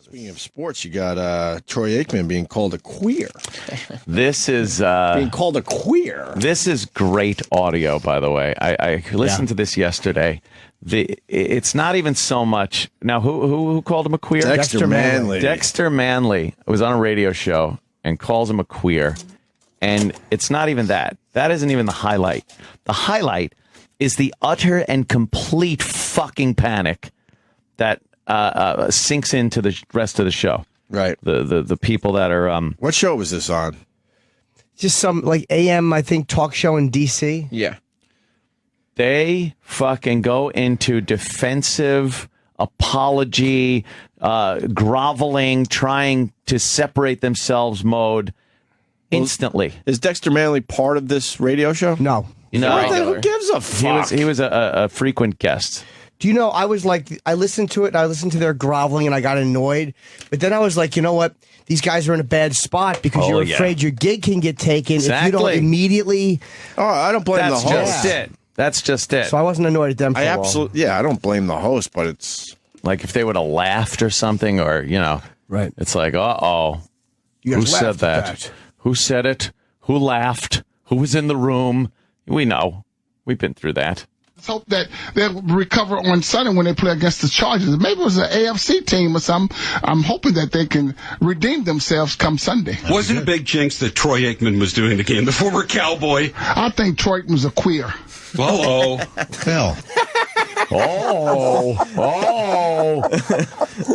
Speaking of sports, you got Troy Aikman being called a queer. This is being called a queer. This is great audio, by the way. I listened to this yesterday. It's not even so much now. Who called him a queer? Dexter Manley. Dexter Manley was on a radio show and calls him a queer, and it's not even that. That isn't even the highlight. The highlight is the utter and complete fucking panic that sinks into the rest of the show. Right. The people that are What show was this on? Just some like AM, I think, talk show in DC. Yeah. They fucking go into defensive apology, groveling, trying to separate themselves mode instantly. Is Dexter Manley part of this radio show? No. Who gives a fuck? He was a frequent guest. Do you know, I listened to it, and I listened to their groveling, and I got annoyed. But then I was like, you know what? These guys are in a bad spot because you're afraid your gig can get taken if you don't immediately... Oh, I don't blame the host. That's just it. So I wasn't annoyed at them for I don't blame the host, but it's... Like if they would have laughed or something, or, Right. It's like, uh-oh. Who said that? Who said it? Who laughed? Who was in the room? We know. We've been through that. Let's hope that they'll recover on Sunday when they play against the Chargers. Maybe it was an AFC team or something. I'm hoping that they can redeem themselves come Sunday. Wasn't a big jinx that Troy Aikman was doing the game, the former Cowboy. I think Troy was a queer. Uh-oh. Phil.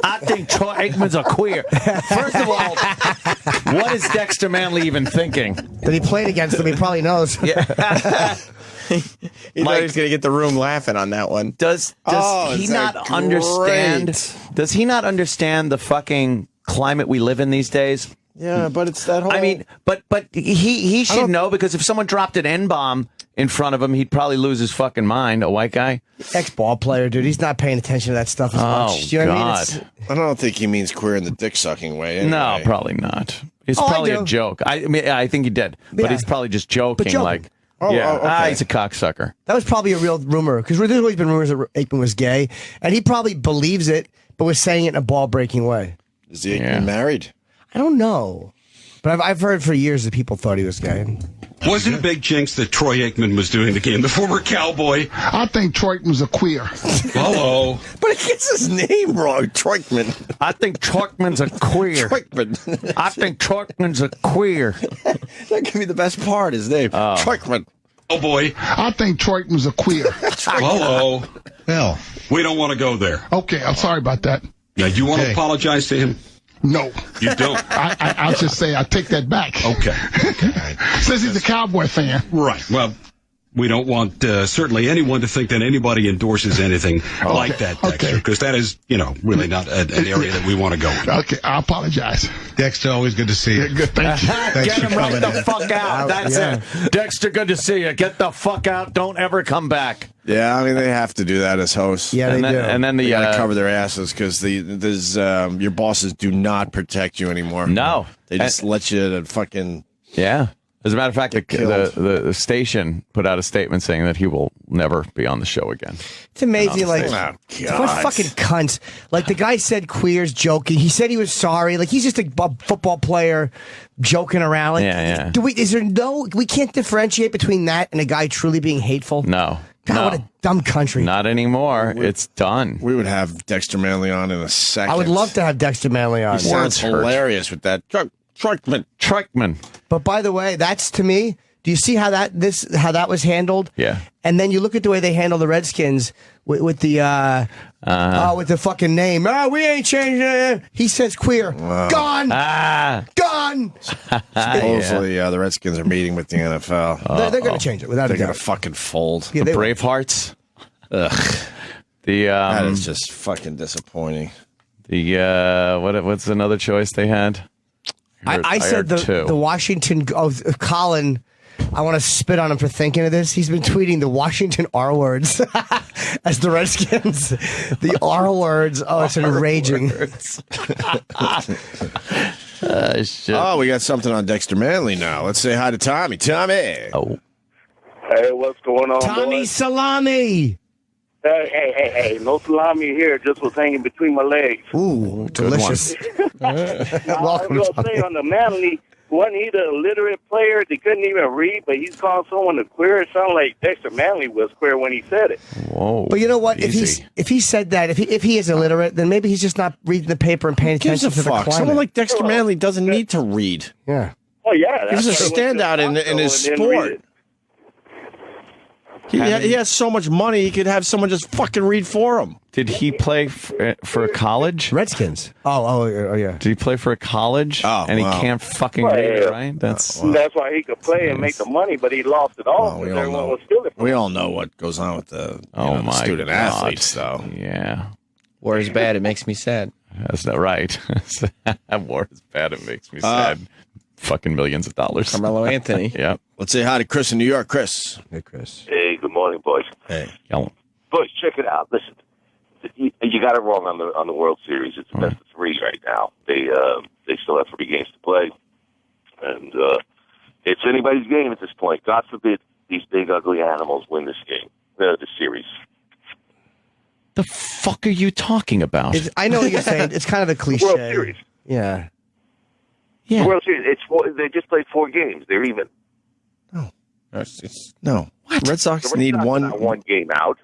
I think Troy Aikman's a queer. First of all, what is Dexter Manley even thinking? That he played against them, he probably knows. Yeah. He thought he was going to get the room laughing on that one. Does he not understand? Does he not understand the fucking climate we live in these days? Yeah, but it's that whole... I mean, but he should know, because if someone dropped an N-bomb in front of him, he'd probably lose his fucking mind, a white guy. Ex-ball player, dude. He's not paying attention to that stuff as much. Do you know what I mean? I don't think he means queer in the dick-sucking way. Anyway. No, probably not. It's probably a joke. I mean, I think he did. But he's probably just joking. Like, okay. He's a cocksucker. That was probably a real rumor, because there's always been rumors that Aikman was gay, and he probably believes it, but was saying it in a ball-breaking way. Is the Aikman married? I don't know. But I've heard for years that people thought he was gay. Wasn't a big jinx that Troy Aikman was doing the game, the former Cowboy. I think Troy was a queer. Uh-oh. But he gets his name wrong, Troikman. I think Troikman's a queer. Troikman. I think Troikman's a queer. That could be the best part, his name. Troikman. Oh, boy. I think Troy was a queer. Uh-oh. Phil. We don't want to go there. Okay, I'm sorry about that. Now, do you want to apologize to him? No. You don't? I'll just say I take that back. Okay. Says he's a Cowboy fan. Right. Well, we don't want certainly anyone to think that anybody endorses anything like that, Dexter, because that is, really not an area that we want to go in. Okay, I apologize. Dexter, always good to see you. Good, thank you. Get him right the fuck out. That's it. Dexter, good to see you. Get the fuck out. Don't ever come back. Yeah, I mean, they have to do that as hosts. Yeah, they do. And then they got to cover their asses, because your bosses do not protect you anymore. No. They just let you to fucking... Yeah. As a matter of fact, the station put out a statement saying that he will never be on the show again. It's amazing, like, God. what fucking cunts. Like, the guy said queers joking. He said he was sorry. Like, he's just a football player joking around. Like, yeah. We can't differentiate between that and a guy truly being hateful? No. God, what a dumb country. Not anymore. It's done. We would have Dexter Manley on in a second. I would love to have Dexter Manley on. He sounds hilarious with that. Troikman. But by the way, that's, to me, do you see how that was handled? Yeah. And then you look at the way they handle the Redskins with the fucking name. Oh, we ain't changing it. He says queer. Gone. Gone. Supposedly, the Redskins are meeting with the NFL. They're going to change it without a doubt. They're going to fucking fold. Yeah, The Bravehearts. Ugh. That is just fucking disappointing. What's another choice they had? I said the Washington Colin. I want to spit on him for thinking of this. He's been tweeting the Washington R words as the Redskins. The R words. Oh, it's enraging. Shit. Oh, we got something on Dexter Manley now. Let's say hi to Tommy. Tommy. Oh. Hey, what's going on, Tommy boys? Salami. Hey, no salami here. Just was hanging between my legs. Ooh, delicious. I was going to say on the Manley, wasn't he the illiterate player that couldn't even read, but he's calling someone a queer? It sounded like Dexter Manley was queer when he said it. Whoa. But you know what? Easy. If he said that, if he is illiterate, then maybe he's just not reading the paper and paying attention to the climate. Someone like Dexter Manley doesn't need to read. Yeah. Oh, yeah. He's a standout in his sport. He has so much money, he could have someone just fucking read for him. Did he play for a college? Redskins. Oh, yeah. Did he play for a college? Oh, and he wow. can't fucking read it, right? That's why he could play and make the money, but he lost it all. We all know what goes on with the student athletes, though. Yeah. War is bad. It makes me sad. That's not right. War is bad. It makes me sad. Fucking millions of dollars. Carmelo Anthony. Yeah. Let's say hi to Chris in New York. Chris. Hey, Chris. Hey, good morning, boys. Hey. Yell. Boys, check it out. Listen, you got it wrong on the World Series. It's the best of three right now. They still have 3 games to play, and it's anybody's game at this point. God forbid these big ugly animals win this game, the series. The fuck are you talking about? I know what you're saying. It's kind of a cliche. World Series. Yeah. The World Series. They just played 4 games. They're even. No. What? Red Sox need one game out.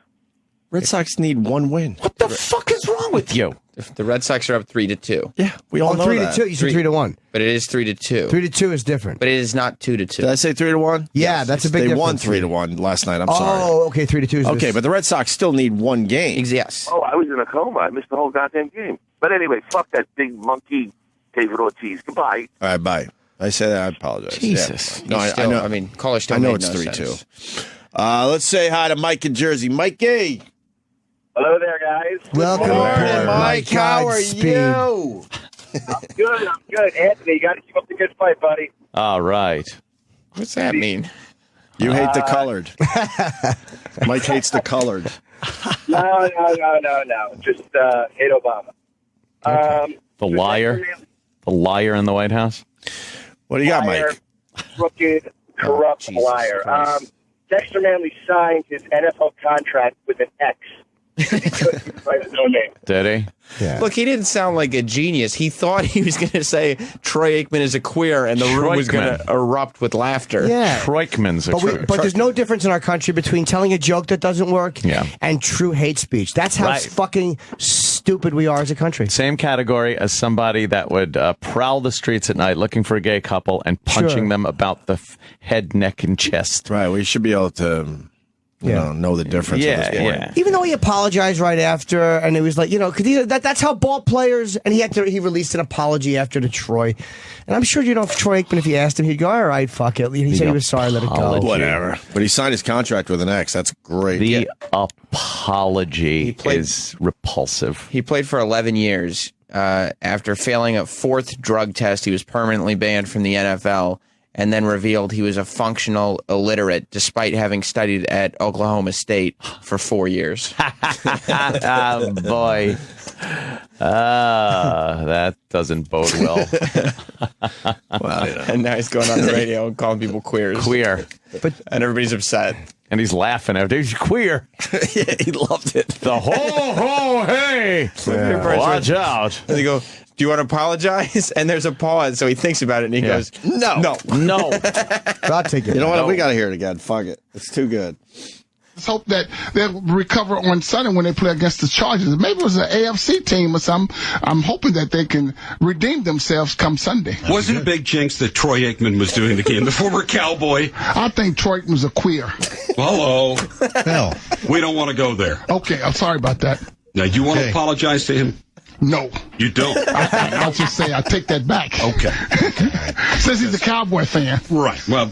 Red Sox need 1 win. What the fuck is wrong with you? The Red Sox are up 3-2. Yeah, we all know 3-2. that. You said 3-1. But it is 3-2. 3-2 is different. But it is not 2-2. Did I say 3-1? Yeah, that's a big difference. They won 3-1 last night. I'm sorry. Oh, okay, 3-2 is okay, but the Red Sox still need 1 game. Yes. Oh, I was in a coma. I missed the whole goddamn game. But anyway, fuck that big monkey, David Ortiz. Goodbye. All right, bye. I said that. I apologize. Jesus. Yeah. No, I know. I mean, caller still I know made it's no 3-2. sense. Let's say hi to Mike in Jersey. Mikey. Hello there, guys. Welcome, Mike. How are you? I'm good. Anthony, you got to keep up the good fight, buddy. All right. What's that mean? You hate the colored. Mike hates the colored. No. Just hate Obama. The liar? The liar in the White House? What do you got, Mike? Crooked, corrupt liar. Dexter Manley signed his NFL contract with an X. Did he? Yeah. Look, he didn't sound like a genius. He thought he was going to say Troy Aikman is a queer, and the room was going to erupt with laughter. Yeah. Troikman's a queer. But there's no difference in our country between telling a joke that doesn't work and true hate speech. That's how fucking stupid we are as a country. Same category as somebody that would prowl the streets at night looking for a gay couple and punching them about the head, neck, and chest. Right. We should be able to... know the difference. Yeah. Even though he apologized right after, and it was like, because that's how ball players, and he released an apology after Detroit. And I'm sure, if Troy Aikman, if you asked him, he'd go, all right, fuck it. He said he was sorry, let it go. Whatever. But he signed his contract with an X. That's great. The apology is repulsive. He played for 11 years. After failing a 4th drug test, he was permanently banned from the NFL. And then revealed he was a functional illiterate despite having studied at Oklahoma State for 4 years. Oh, boy. That doesn't bode well. And now he's going on the radio and calling people queers. Queer. And everybody's upset. And he's laughing after he's queer. Yeah, he loved it. The ho, hey. Watch out. And they go, do you want to apologize? And there's a pause, so he thinks about it, and he goes, No. I'll take it. You know what? We got to hear it again. Fuck it. It's too good. Let's hope that they'll recover on Sunday when they play against the Chargers. Maybe it was an AFC team or something. I'm hoping that they can redeem themselves come Sunday. Wasn't a big jinx that Troy Aikman was doing the game, the former Cowboy? I think Troy Aikman's a queer. Hello. Hell. We don't want to go there. Okay, I'm sorry about that. Now, do you want to apologize to him? No. You don't? I'll just say I take that back. Okay. Says he's a Cowboy fan. Right. Well,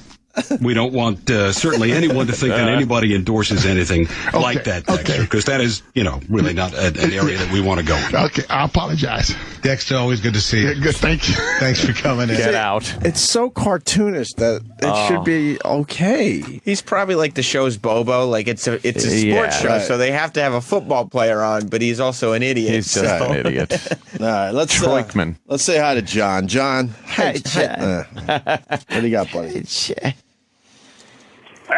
we don't want certainly anyone to think that anybody endorses anything like that, Dexter, because that is, really not an area that we want to go in. Okay, I apologize. Dexter, always good to see you. Good, thank you. Thanks for coming in. Get out. It's so cartoonish that it should be okay. He's probably like the show's Bobo. Like it's a sports show, so they have to have a football player on, but he's also an idiot. He's just an idiot. All right, let's Troikman. Let's say hi to John. John, Hi, John. what do you got, buddy?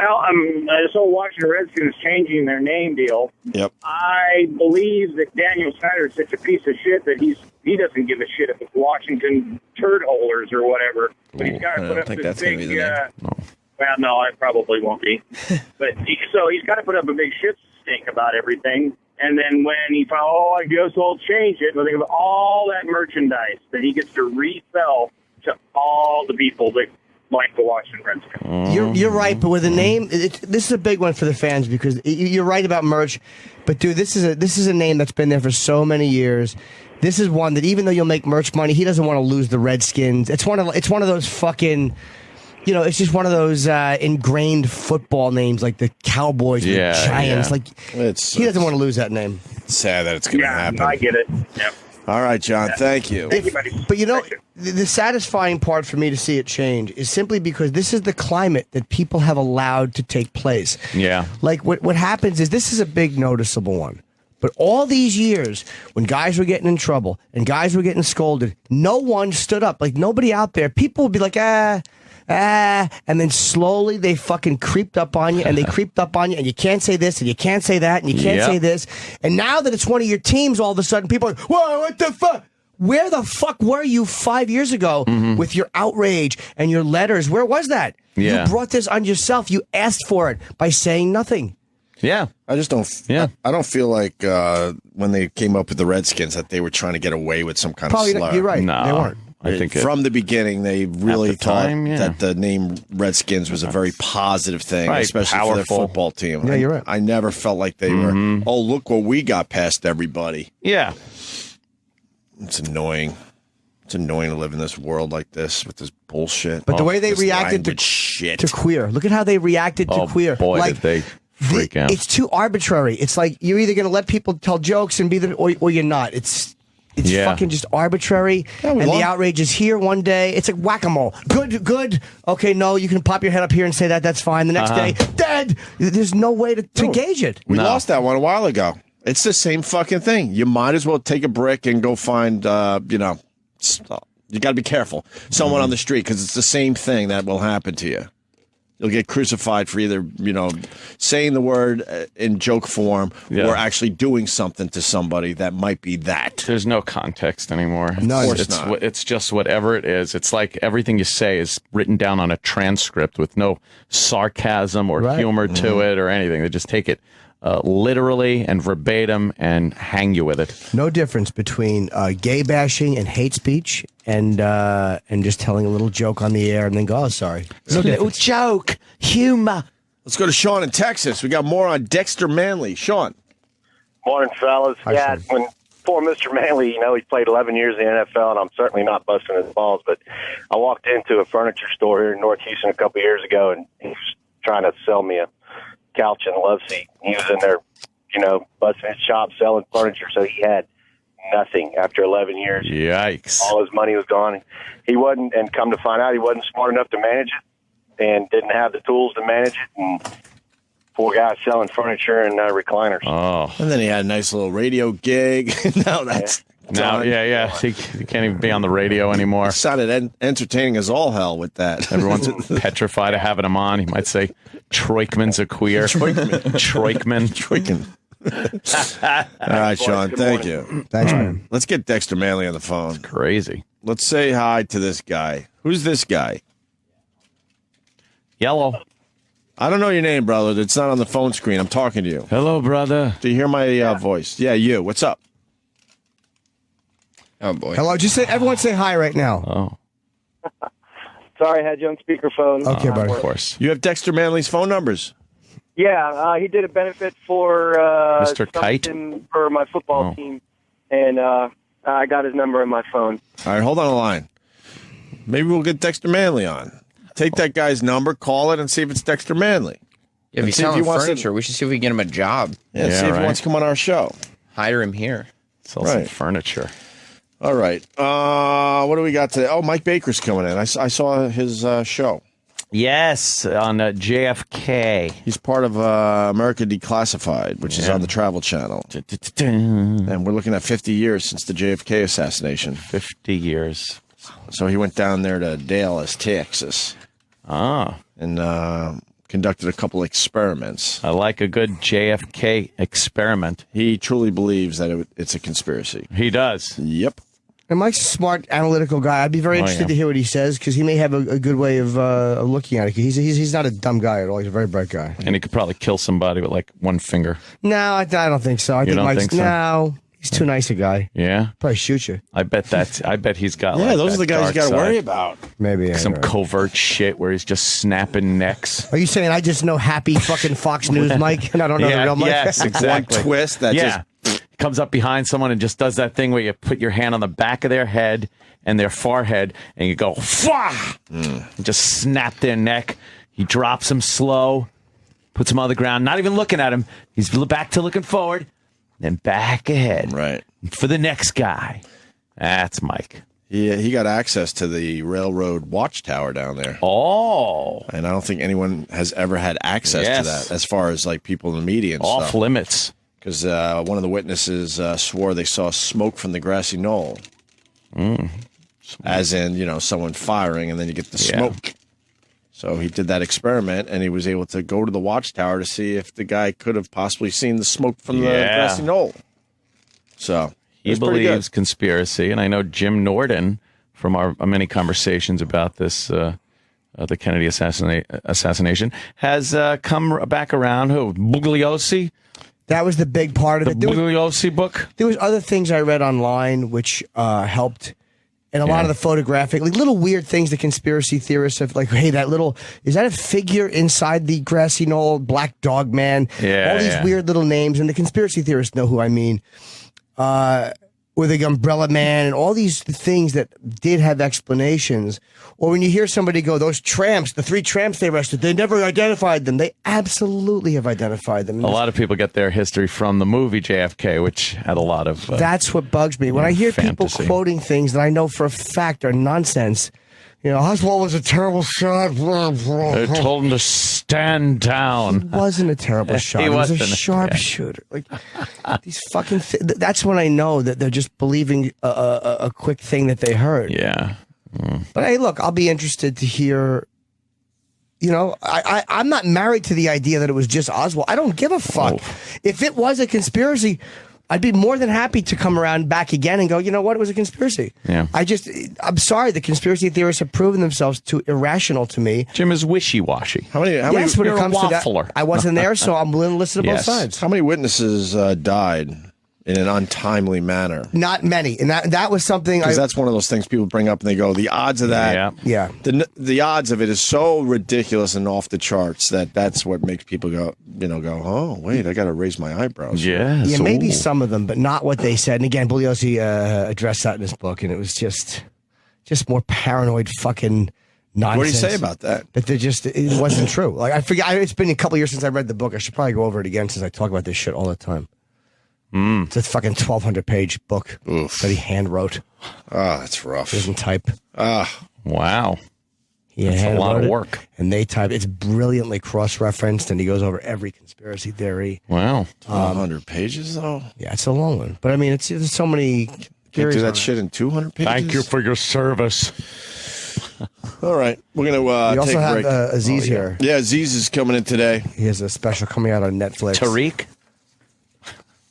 Well, this whole Washington Redskins changing their name deal. Yep. I believe that Daniel Snyder is such a piece of shit that he doesn't give a shit if it's Washington turd holders or whatever. But he's got to put up this big. Well, no, it probably won't be. But he's got to put up a big shit stink about everything. And then when he found, I guess I'll change it. But think of all that merchandise that he gets to resell to all the people that like the Washington Redskins. You're right, but with a name, this is a big one for the fans because you're right about merch. But dude, this is a name that's been there for so many years. This is one that even though you'll make merch money, he doesn't want to lose the Redskins. It's one of those fucking. You know, it's just one of those ingrained football names like the Cowboys, the Giants. Like he doesn't want to lose that name. It's sad that it's going to happen. I get it. Yep. All right, John. Thank you. Thank you, buddy. But you know, the satisfying part for me to see it change is simply because this is the climate that people have allowed to take place. Yeah. Like what happens is this is a big noticeable one. But all these years, when guys were getting in trouble and guys were getting scolded, no one stood up. Like nobody out there. People would be like, and then slowly they fucking creeped up on you, and they creeped up on you, and you can't say this, and you can't say that, and you can't say this. And now that it's one of your teams, all of a sudden people are like, whoa, what the fuck? Where the fuck were you 5 years ago with your outrage and your letters? Where was that? Yeah. You brought this on yourself. You asked for it by saying nothing. Yeah. I just don't. Yeah. I don't feel like when they came up with the Redskins that they were trying to get away with some kind of slur. You're right. No. They weren't. I think from the beginning, they really thought that the name Redskins was a very positive thing, especially for their football team. Yeah, you're right. I never felt like they were, oh, look what we got past everybody. Yeah. It's annoying. It's annoying to live in this world like this with this bullshit. But the way they reacted to queer, look at how they reacted to queer. Boy, like, did they freak out. It's too arbitrary. It's like you're either going to let people tell jokes and be or you're not. It's fucking just arbitrary, and the outrage is here one day. It's like whack-a-mole. Good. Okay, no, you can pop your head up here and say that. That's fine. The next day, dead. There's no way to gauge it. We lost that one a while ago. It's the same fucking thing. You might as well take a brick and go find, you got to be careful. Someone on the street, because it's the same thing that will happen to you. You'll get crucified for either, saying the word in joke form or actually doing something to somebody that might be that. There's no context anymore. No, of course not. It's just whatever it is. It's like everything you say is written down on a transcript with no sarcasm or humor to it or anything. They just take it literally and verbatim and hang you with it. No difference between gay bashing and hate speech and just telling a little joke on the air and then go, oh, sorry. No little joke, humor. Let's go to Sean in Texas. We got more on Dexter Manley. Sean. Morning, fellas. Hi, Sean. When poor Mr. Manley, he's played 11 years in the NFL, and I'm certainly not busting his balls, but I walked into a furniture store here in North Houston a couple years ago, and he was trying to sell me a couch and love seat. He was in there, busting his shop, selling furniture, so he had nothing after 11 years. Yikes. All his money was gone. He wasn't, and come to find out, he wasn't smart enough to manage it and didn't have the tools to manage it. And poor guy selling furniture and recliners. Oh. And then he had a nice little radio gig. Now that's Now, he can't even be on the radio anymore. It sounded entertaining as all hell with that. Everyone's petrified of having him on. He might say Troikman's a queer. Troikman. All right, Sean. Thank you. Thanks, man. Let's get Dexter Manley on the phone. Crazy. Let's say hi to this guy. Who's this guy? Yellow. I don't know your name, brother. It's not on the phone screen. I'm talking to you. Hello, brother. Do you hear my voice? Yeah, you. What's up? Oh, boy. Hello. Just say, everyone say hi right now. Oh. Sorry, I had you on speakerphone. Okay, buddy. Of course. You have Dexter Manley's phone numbers. Yeah, he did a benefit for Mr. Kite for my football team, and I got his number on my phone. All right, hold on the line. Maybe we'll get Dexter Manley on. Take that guy's number, call it, and see if it's Dexter Manley. If he's selling furniture, we should see if we can get him a job. Yeah, see if he wants to come on our show. Hire him here. Sell some furniture. All right. What do we got today? Oh, Mike Baker's coming in. I saw his show. Yes, on JFK. He's part of America Declassified, which is on the Travel Channel. And we're looking at 50 years since the JFK assassination. 50 years. So he went down there to Dallas, Texas. Ah. And conducted a couple experiments. I like a good JFK experiment. He truly believes that it's a conspiracy. He does. Yep. And Mike's a smart, analytical guy. I'd be very interested to hear what he says, because he may have a good way of looking at it. He's not a dumb guy at all. He's a very bright guy. And he could probably kill somebody with like one finger. No, I don't think so. I think Mike's no. He's too nice a guy. Yeah, probably shoot you. I bet he's got. Yeah, like those are the guys you got to worry about. Maybe some covert shit where he's just snapping necks. Are you saying I just know happy fucking Fox News Mike, and I don't know the real Mike? Yes, exactly. One twist that just comes up behind someone and just does that thing where you put your hand on the back of their head and their forehead, and you go, and just snap their neck. He drops them slow, puts them on the ground, not even looking at him. He's back to looking forward. Then back ahead, right, for the next guy. That's Mike. He got access to the railroad watchtower down there. Oh, and I don't think anyone has ever had access to that, as far as like people in the media and off stuff. Limits. Because one of the witnesses swore they saw smoke from the grassy knoll, as in someone firing, and then you get the smoke. So he did that experiment, and he was able to go to the watchtower to see if the guy could have possibly seen the smoke from the grassy knoll. So he believes conspiracy, and I know Jim Norton, from our many conversations about this, the Kennedy assassination, has come back around. Who? Bugliosi? That was the big part of it. The Bugliosi book? There was other things I read online which helped. And a lot of the photographic, like little weird things, the conspiracy theorists have, like, hey, is that a figure inside the grassy knoll, black dog man? Yeah, all these weird little names, and the conspiracy theorists know who I mean. Or the umbrella man, and all these things that did have explanations. Or when you hear somebody go, those tramps, the 3 tramps they arrested, they never identified them. They absolutely have identified them. A lot of people get their history from the movie JFK, which had a lot of that's what bugs me. When I hear people quoting things that I know for a fact are nonsense, Oswald was a terrible shot. They told him to stand down. He wasn't a terrible shot. He was a sharpshooter. Like these fucking. That's when I know that they're just believing a quick thing that they heard. Yeah. But hey, look, I'll be interested to hear. I'm not married to the idea that it was just Oswald. I don't give a fuck. If it was a conspiracy, I'd be more than happy to come around back again and go, you know what, it was a conspiracy. Yeah. I'm sorry, the conspiracy theorists have proven themselves too irrational to me. Jim is wishy-washy. How many yes, when it comes to that, I wasn't there, so I'm willing to listen to both sides. How many witnesses died in an untimely manner? Not many, and that was something. Because that's one of those things people bring up, and they go, the odds of that, the odds of it is so ridiculous and off the charts that's what makes people go, oh wait, I got to raise my eyebrows. Yes. Yeah, maybe some of them, but not what they said. And again, Bugliosi addressed that in his book, and it was just more paranoid fucking nonsense. What did he say about that? That it wasn't true. Like I forget. It's been a couple years since I read the book. I should probably go over it again since I talk about this shit all the time. It's a fucking 1,200-page book that he hand wrote. Oh, that's rough. He doesn't type. Wow. That's a lot of work. And they type. It's brilliantly cross-referenced, and he goes over every conspiracy theory. Wow. 1,200 pages, though? Yeah, it's a long one. But, I mean, there's so many Can't do that shit in 200 pages? Thank you for your service. All right. We're going to take a break. We also have Aziz here. Yeah, Aziz is coming in today. He has a special coming out on Netflix. Tariq?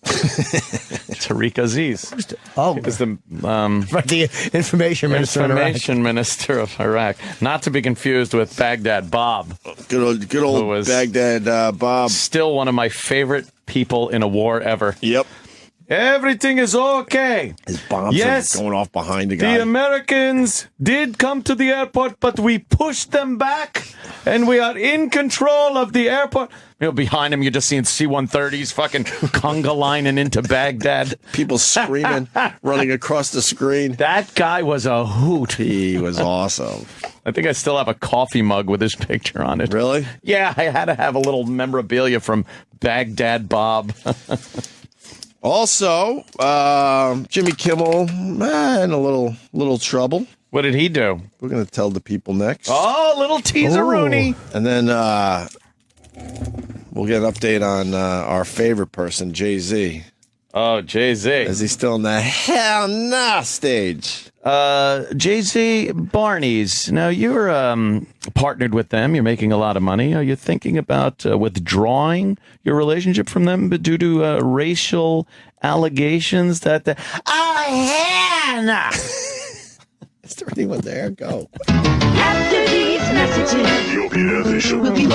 Tariq Aziz. Oh, is the information minister of Iraq. Not to be confused with Baghdad Bob. Good old Baghdad Bob. Still one of my favorite people in a war ever. Yep. Everything is okay. His bombs are going off behind the guy. The Americans did come to the airport, but we pushed them back, and we are in control of the airport. Behind him, you're just seeing C-130s fucking conga lining into Baghdad. People screaming, running across the screen. That guy was a hoot. He was awesome. I think I still have a coffee mug with his picture on it. Really? Yeah, I had to have a little memorabilia from Baghdad Bob. Also, Jimmy Kimmel, in a little trouble. What did he do? We're going to tell the people next. Oh, little teaser-rooney. And then we'll get an update on our favorite person, Jay-Z. Oh, Jay-Z. Is he still in the hell nah stage? Jay-Z, Barney's. Now, you're partnered with them. You're making a lot of money. Are you thinking about withdrawing your relationship from them due to racial allegations that Hannah! Is there anyone there? Go. After these messages, you'll be